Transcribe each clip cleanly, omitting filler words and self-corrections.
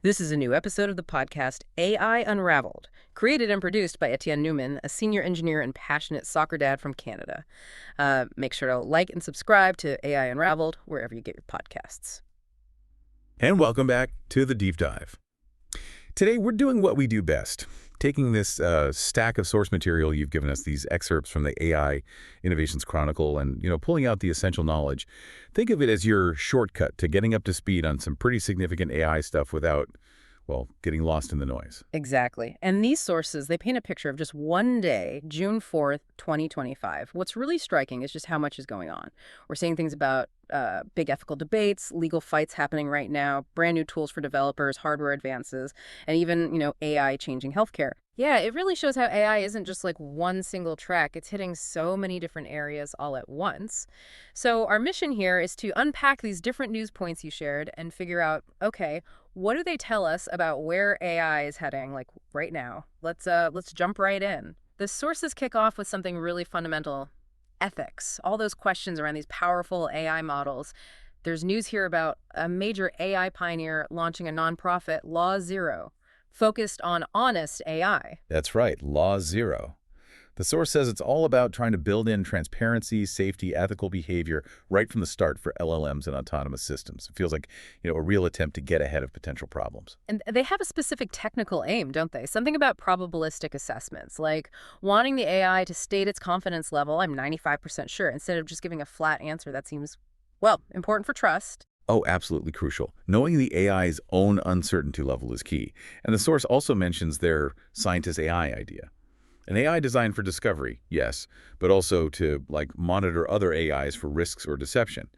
This is a new episode of the podcast AI Unraveled, created and produced by Etienne Newman, a senior engineer and passionate soccer dad from Canada. Make sure to like and subscribe to AI Unraveled wherever you get your podcasts. And welcome back to the Deep Dive. Today, we're doing what we do best, taking this stack of source material you've given us, these excerpts from the AI Innovations Chronicle, and pulling out the essential knowledge. Think of it as your shortcut to getting up to speed on some pretty significant AI stuff without, well, getting lost in the noise. Exactly. And these sources, they paint a picture of just one day, June 4th, 2025. What's really striking is just how much is going on. We're seeing things about big ethical debates, legal fights happening right now, brand new tools for developers, hardware advances, and even, AI changing healthcare. Yeah, it really shows how AI isn't just like one single track. It's hitting so many different areas all at once. So our mission here is to unpack these different news points you shared and figure out, okay, what do they tell us about where AI is heading, like right now? Let's jump right in. The sources kick off with something really fundamental: ethics. All those questions around these powerful AI models. There's news here about a major AI pioneer launching a nonprofit, Law Zero, focused on honest AI. That's right, Law Zero. The source says it's all about trying to build in transparency, safety, ethical behavior right from the start for LLMs and autonomous systems. It feels like, a real attempt to get ahead of potential problems. And they have a specific technical aim, don't they? Something about probabilistic assessments, like wanting the AI to state its confidence level, I'm 95% sure, instead of just giving a flat answer that seems, well, important for trust. Oh, absolutely crucial. Knowing the AI's own uncertainty level is key. And the source also mentions their scientist AI idea. An AI designed for discovery, yes, but also to, monitor other AIs for risks or deception.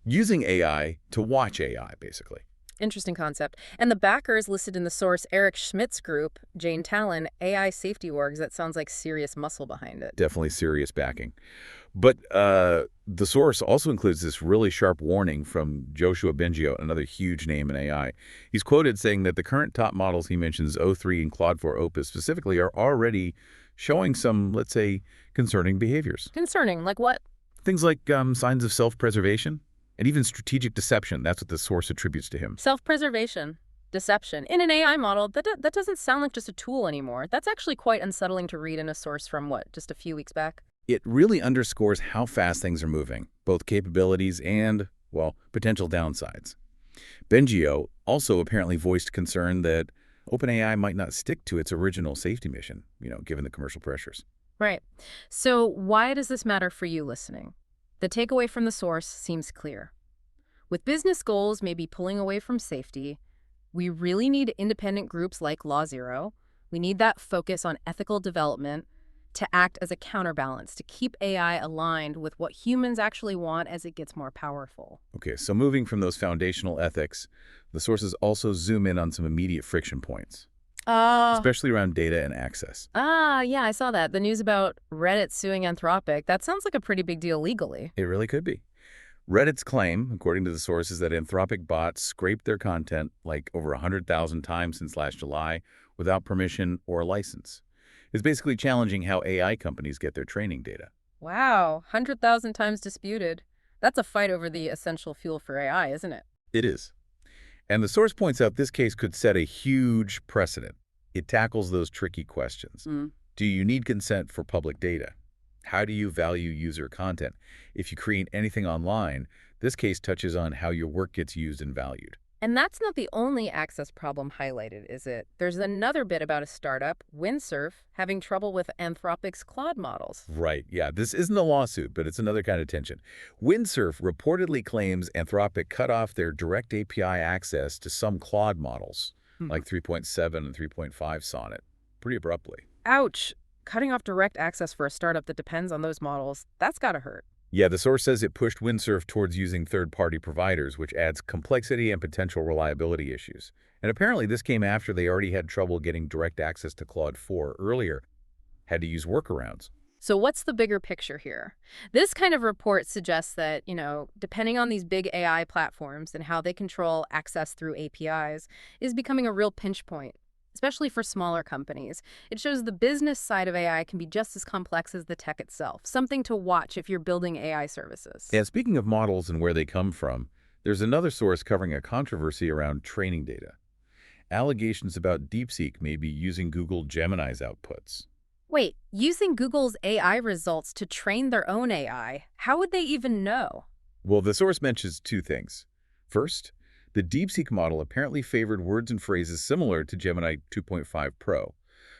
Using AI to watch AI, basically. Interesting concept. And the backers listed in the source: Eric Schmidt's group, Jane Talon, AI safety orgs. That sounds like serious muscle behind it. Definitely serious backing. But the source also includes this really sharp warning from Joshua Bengio, another huge name in AI. He's quoted saying that the current top models he mentions, O3 and Claude 4 Opus specifically, are already showing some, let's say, concerning behaviors. Concerning? Like what? Things like signs of self-preservation and even strategic deception. That's what the source attributes to him. Self-preservation. Deception. In an AI model, that doesn't sound like just a tool anymore. That's actually quite unsettling to read in a source from, just a few weeks back? It really underscores how fast things are moving, both capabilities and, well, potential downsides. Bengio also apparently voiced concern that OpenAI might not stick to its original safety mission, given the commercial pressures. Right. So why does this matter for you listening? The takeaway from the source seems clear. With business goals maybe pulling away from safety, we really need independent groups like Law Zero. We need that focus on ethical development to act as a counterbalance, to keep AI aligned with what humans actually want as it gets more powerful. Okay, so moving from those foundational ethics, the sources also zoom in on some immediate friction points, especially around data and access. Yeah, I saw that. The news about Reddit suing Anthropic. That sounds like a pretty big deal legally. It really could be. Reddit's claim, according to the source, is that Anthropic bots scraped their content over 100,000 times since last July without permission or a license. It's basically challenging how AI companies get their training data. Wow, 100,000 times disputed. That's a fight over the essential fuel for AI, isn't it? It is. And the source points out this case could set a huge precedent. It tackles those tricky questions. Do you need consent for public data? How do you value user content? If you create anything online, this case touches on how your work gets used and valued. And that's not the only access problem highlighted, is it? There's another bit about a startup, Windsurf, having trouble with Anthropic's Claude models. Right, yeah. This isn't a lawsuit, but it's another kind of tension. Windsurf reportedly claims Anthropic cut off their direct API access to some Claude models, like 3.7 and 3.5 Sonnet, pretty abruptly. Ouch. Cutting off direct access for a startup that depends on those models, that's gotta hurt. Yeah, the source says it pushed Windsurf towards using third-party providers, which adds complexity and potential reliability issues. And apparently this came after they already had trouble getting direct access to Claude 4 earlier, had to use workarounds. So what's the bigger picture here? This kind of report suggests that, depending on these big AI platforms and how they control access through APIs, is becoming a real pinch point, especially for smaller companies. It shows the business side of AI can be just as complex as the tech itself, something to watch if you're building AI services. And speaking of models and where they come from, there's another source covering a controversy around training data. allegations about DeepSeek may be using Google Gemini's outputs. Wait, using Google's AI results to train their own AI, how would they even know? Well, the source mentions two things. First, the DeepSeek model apparently favored words and phrases similar to Gemini 2.5 Pro,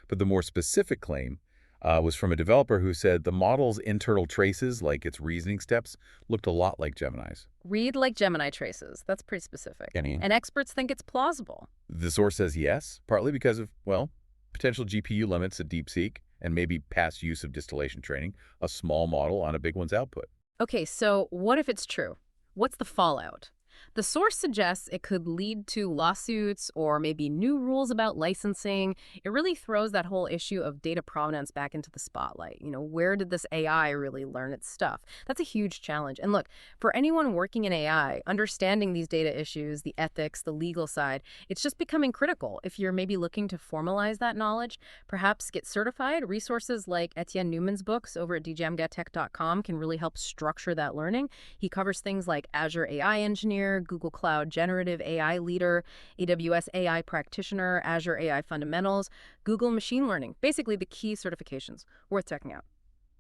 but the more specific claim was from a developer who said the model's internal traces, like its reasoning steps, looked a lot like Gemini's. Read like Gemini traces. That's pretty specific. Any? And experts think it's plausible. The source says yes, partly because of, well, potential GPU limits at DeepSeek and maybe past use of distillation training, a small model on a big one's output. Okay, so what if it's true? What's the fallout? The source suggests it could lead to lawsuits or maybe new rules about licensing. It really throws that whole issue of data provenance back into the spotlight. Where did this AI really learn its stuff? That's a huge challenge. And look, for anyone working in AI, understanding these data issues, the ethics, the legal side, it's just becoming critical. If you're maybe looking to formalize that knowledge, perhaps get certified. Resources like Etienne Newman's books over at djamgatech.com can really help structure that learning. He covers things like Azure AI Engineer, Google Cloud Generative AI Leader, AWS AI Practitioner, Azure AI Fundamentals, Google Machine Learning, basically the key certifications. Worth checking out.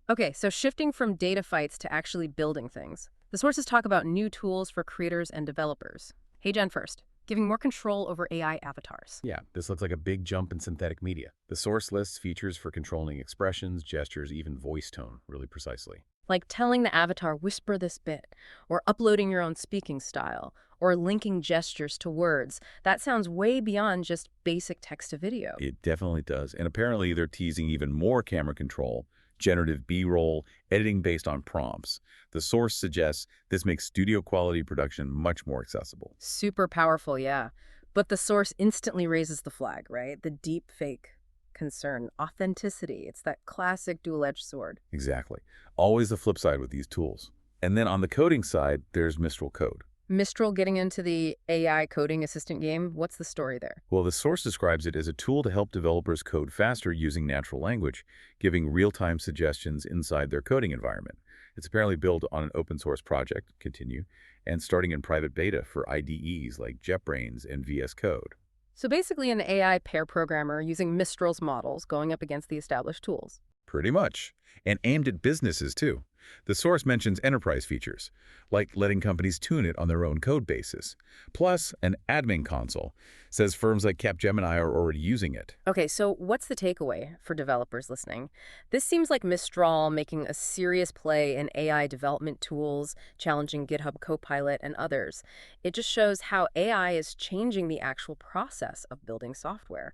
Okay, so shifting from data fights to actually building things. The sources talk about new tools for creators and developers. Hey, Jen first. Giving more control over AI avatars. Yeah, this looks like a big jump in synthetic media. The source lists features for controlling expressions, gestures, even voice tone, really precisely. Like telling the avatar, whisper this bit, or uploading your own speaking style, or linking gestures to words. That sounds way beyond just basic text to video. It definitely does. And apparently they're teasing even more camera control, generative B-roll, editing based on prompts. The source suggests this makes studio quality production much more accessible. Super powerful, yeah. But the source instantly raises the flag, right? The deep fake concern, authenticity. It's that classic dual-edged sword. Exactly. Always the flip side with these tools. And then on the coding side, there's Mistral Code. Mistral getting into the AI coding assistant game. What's the story there? Well, the source describes it as a tool to help developers code faster using natural language, giving real-time suggestions inside their coding environment. It's apparently built on an open source project, continue, and starting in private beta for IDEs like JetBrains and VS Code. So basically an AI pair programmer using Mistral's models going up against the established tools. Pretty much. And aimed at businesses, too. The source mentions enterprise features, like letting companies tune it on their own code basis. Plus, an admin console says firms like Capgemini are already using it. Okay, so what's the takeaway for developers listening? This seems like Mistral making a serious play in AI development tools, challenging GitHub Copilot and others. It just shows how AI is changing the actual process of building software.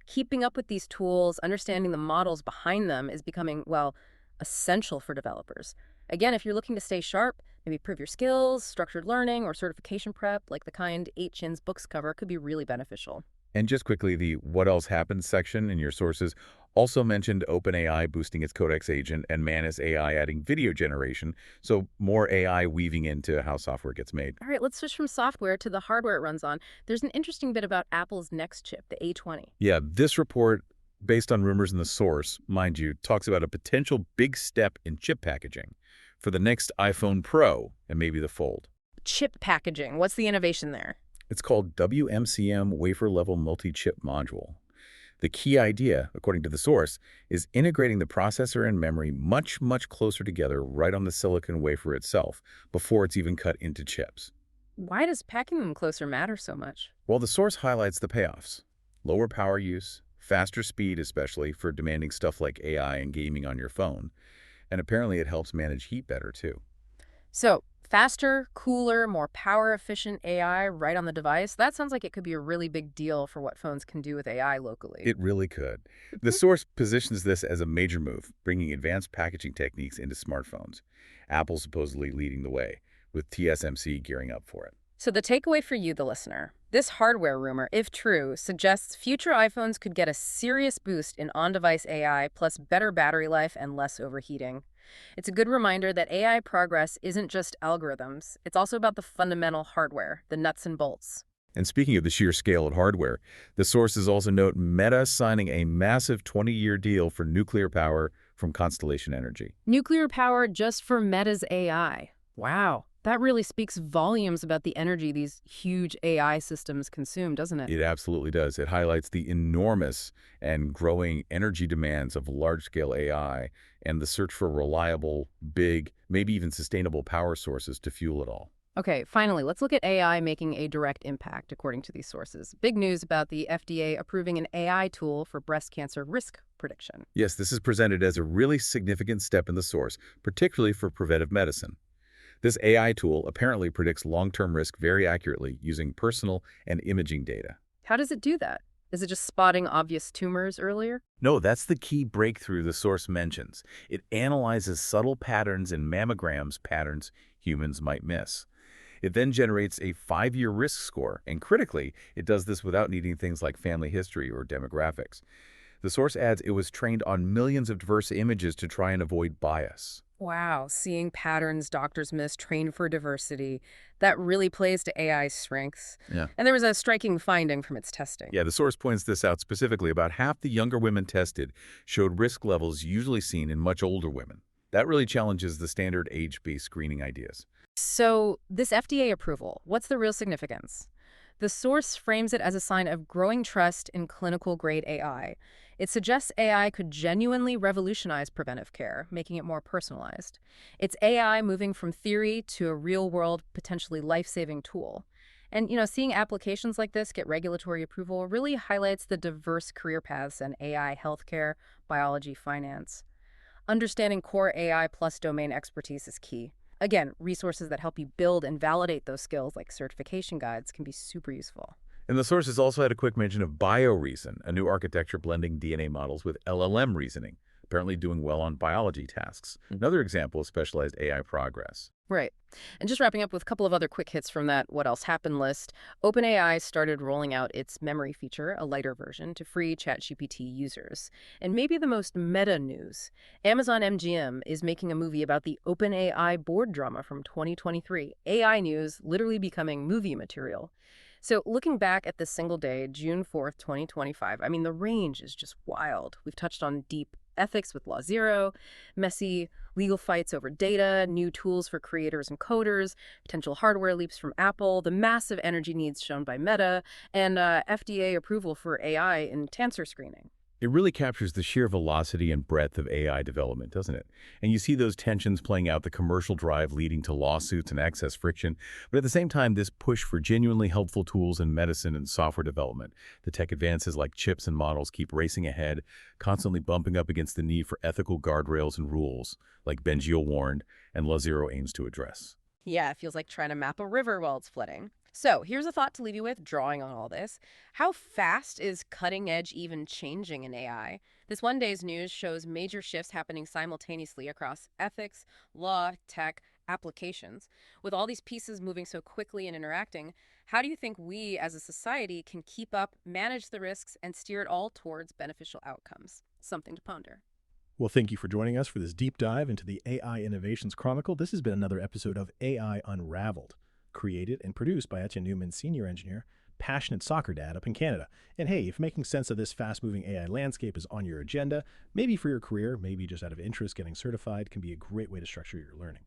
Keeping up with these tools, understanding the models behind them is becoming, well, essential for developers. Again, if you're looking to stay sharp, maybe improve your skills, structured learning, or certification prep, like the kind 8chin's books cover, could be really beneficial. And just quickly, the What Else Happens section in your sources also mentioned OpenAI boosting its Codex agent and Manus AI adding video generation, so more AI weaving into how software gets made. All right, let's switch from software to the hardware it runs on. There's an interesting bit about Apple's next chip, the A20. Yeah, this report, based on rumors in the source, mind you, talks about a potential big step in chip packaging for the next iPhone Pro and maybe the Fold. Chip packaging, what's the innovation there? It's called WMCM Wafer-Level Multi-Chip Module. The key idea, according to the source, is integrating the processor and memory much, much closer together right on the silicon wafer itself before it's even cut into chips. Why does packing them closer matter so much? Well, the source highlights the payoffs. Lower power use, faster speed, especially for demanding stuff like AI and gaming on your phone. And apparently it helps manage heat better, too. So, faster, cooler, more power-efficient AI right on the device, that sounds like it could be a really big deal for what phones can do with AI locally. It really could. The source positions this as a major move, bringing advanced packaging techniques into smartphones. Apple supposedly leading the way, with TSMC gearing up for it. So the takeaway for you, the listener, this hardware rumor, if true, suggests future iPhones could get a serious boost in on-device AI, plus better battery life and less overheating. It's a good reminder that AI progress isn't just algorithms. It's also about the fundamental hardware, the nuts and bolts. And speaking of the sheer scale of hardware, the sources also note Meta signing a massive 20-year deal for nuclear power from Constellation Energy. Nuclear power just for Meta's AI. Wow. That really speaks volumes about the energy these huge AI systems consume, doesn't it? It absolutely does. It highlights the enormous and growing energy demands of large-scale AI and the search for reliable, big, maybe even sustainable power sources to fuel it all. Okay, finally, let's look at AI making a direct impact, according to these sources. Big news about the FDA approving an AI tool for breast cancer risk prediction. Yes, this is presented as a really significant step in the source, particularly for preventive medicine. This AI tool apparently predicts long-term risk very accurately using personal and imaging data. How does it do that? Is it just spotting obvious tumors earlier? No, that's the key breakthrough the source mentions. It analyzes subtle patterns in mammograms patterns humans might miss. It then generates a 5-year risk score, and critically, it does this without needing things like family history or demographics. The source adds it was trained on millions of diverse images to try and avoid bias. Wow, seeing patterns doctors miss, train for diversity. That really plays to AI's strengths. Yeah. And there was a striking finding from its testing. Yeah, the source points this out specifically. About half the younger women tested showed risk levels usually seen in much older women. That really challenges the standard age-based screening ideas. So, this FDA approval, what's the real significance? The source frames it as a sign of growing trust in clinical-grade AI. It suggests AI could genuinely revolutionize preventive care, making it more personalized. It's AI moving from theory to a real-world, potentially life-saving tool. And, seeing applications like this get regulatory approval really highlights the diverse career paths in AI healthcare, biology, finance. Understanding core AI plus domain expertise is key. Again, resources that help you build and validate those skills, like certification guides, can be super useful. And the sources also had a quick mention of BioReason, a new architecture blending DNA models with LLM reasoning, apparently doing well on biology tasks. Another example of specialized AI progress. Right. And just wrapping up with a couple of other quick hits from that What Else Happened list, OpenAI started rolling out its memory feature, a lighter version, to free ChatGPT users. And maybe the most meta news, Amazon MGM is making a movie about the OpenAI board drama from 2023. AI news literally becoming movie material. So looking back at this single day, June 4th, 2025, I mean, the range is just wild. We've touched on deep ethics with Law Zero, messy legal fights over data, new tools for creators and coders, potential hardware leaps from Apple, the massive energy needs shown by Meta, and FDA approval for AI in cancer screening. It really captures the sheer velocity and breadth of AI development, doesn't it? And you see those tensions playing out, the commercial drive leading to lawsuits and excess friction. But at the same time, this push for genuinely helpful tools in medicine and software development. The tech advances like chips and models keep racing ahead, constantly bumping up against the need for ethical guardrails and rules, like Bengio warned and Law Zero aims to address. Yeah, it feels like trying to map a river while it's flooding. So here's a thought to leave you with, drawing on all this. How fast is cutting edge even changing in AI? This one day's news shows major shifts happening simultaneously across ethics, law, tech, applications. With all these pieces moving so quickly and interacting, how do you think we as a society can keep up, manage the risks, and steer it all towards beneficial outcomes? Something to ponder. Well, thank you for joining us for this deep dive into the AI Innovations Chronicle. This has been another episode of AI Unraveled, created and produced by Etienne Newman, senior engineer, passionate soccer dad up in Canada. And hey, if making sense of this fast-moving AI landscape is on your agenda, maybe for your career, maybe just out of interest, getting certified can be a great way to structure your learning.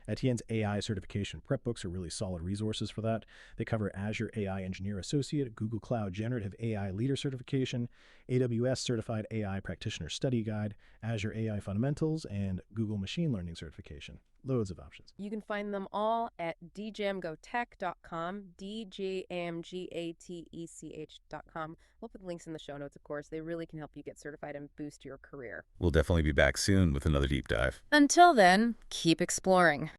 Etienne's AI certification prep books are really solid resources for that. They cover Azure AI Engineer Associate, Google Cloud Generative AI Leader Certification, AWS Certified AI Practitioner Study Guide, Azure AI Fundamentals, and Google Machine Learning Certification. Loads of options. You can find them all at djamgotech.com, djamgatech.com. We'll put links in the show notes, of course. They really can help you get certified and boost your career. We'll definitely be back soon with another deep dive. Until then, keep exploring.